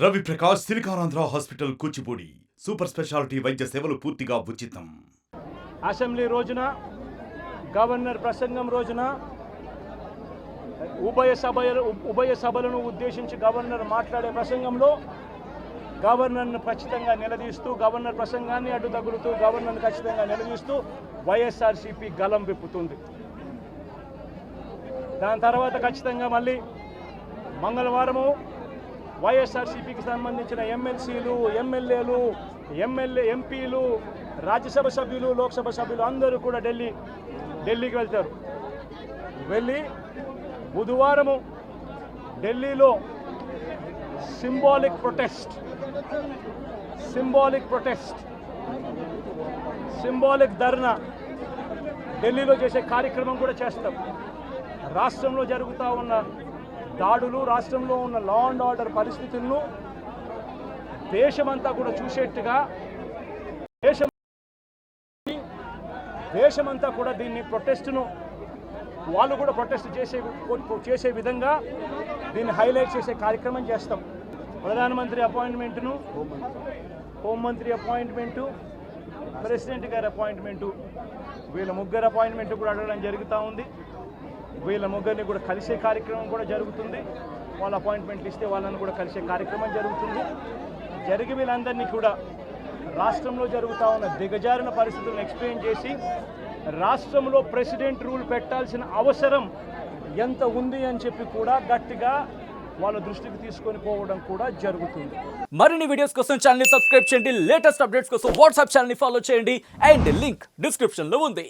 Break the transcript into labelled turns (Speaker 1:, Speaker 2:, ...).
Speaker 1: Ravi Prakash Siliconandhra hospital Kuchipudi super speciality వైద్య సేవలు పూర్తిగా ఉచితం.
Speaker 2: అసెంబ్లీ రోజున గవర్నర్ ప్రసంగం రోజున ఉభయ సభలను ఉద్దేశించి గవర్నర్ మాట్లాడే ప్రసంగంలో గవర్నర్ను ఖచ్చితంగా నిలదీస్తూ, గవర్నర్ ప్రసంగాన్ని అడ్డు తగులుతూ, గవర్నర్ను ఖచ్చితంగా నిలదీస్తూ వైఎస్ఆర్సీపీ గలం విప్పుతుంది. దాని తర్వాత ఖచ్చితంగా మళ్ళీ మంగళవారము వైఎస్ఆర్సీపీకి సంబంధించిన ఎమ్మెల్సీలు, ఎమ్మెల్యేలు, ఎంపీలు, రాజ్యసభ సభ్యులు, లోక్సభ సభ్యులు అందరూ కూడా ఢిల్లీకి వెళ్తారు. వెళ్ళి బుధవారము ఢిల్లీలో సింబాలిక్ ధర్నా ఢిల్లీలో చేసే కార్యక్రమం కూడా చేస్తాం. రాష్ట్రంలో జరుగుతూ ఉన్న దాడులు, రాష్ట్రంలో ఉన్న లా అండ్ ఆర్డర్ పరిస్థితులను దేశమంతా కూడా చూసేట్టుగా, దేశమంతా కూడా దీన్ని ప్రొటెస్ట్ను వాళ్ళు కూడా ప్రొటెస్ట్ చేసే విధంగా దీన్ని హైలైట్ చేసే కార్యక్రమం చేస్తాం. ప్రధానమంత్రి అపాయింట్మెంటును, హోంమంత్రి అపాయింట్మెంటు, ప్రెసిడెంట్ గారి అపాయింట్మెంటు, వీళ్ళ ముగ్గురు అపాయింట్మెంట్ కూడా అడగడం జరుగుతూ ఉంది. వీళ్ళ ముగ్గురిని కూడా కలిసే కార్యక్రమం కూడా జరుగుతుంది. వాళ్ళ అపాయింట్మెంట్లు ఇస్తే వాళ్ళని కూడా కలిసే కార్యక్రమం జరుగుతుంది. జరిగి వీళ్ళందరినీ కూడా రాష్ట్రంలో జరుగుతూ ఉన్న దిగజారిన పరిస్థితులను ఎక్స్ప్లెయిన్ చేసి రాష్ట్రంలో ప్రెసిడెంట్ రూల్ పెట్టాల్సిన అవసరం ఎంత ఉంది అని చెప్పి కూడా గట్టిగా వాళ్ళ దృష్టికి తీసుకొని పోవడం కూడా జరుగుతుంది.
Speaker 3: మరిన్ని వీడియోస్ కోసం ఛానల్ ని సబ్స్క్రైబ్ చేయండి. లేటెస్ట్ అప్డేట్స్ కోసం వాట్సాప్ ఛానల్ ని ఫాలో చేయండి. అండ్ లింక్ డిస్క్రిప్షన్ లో ఉంది.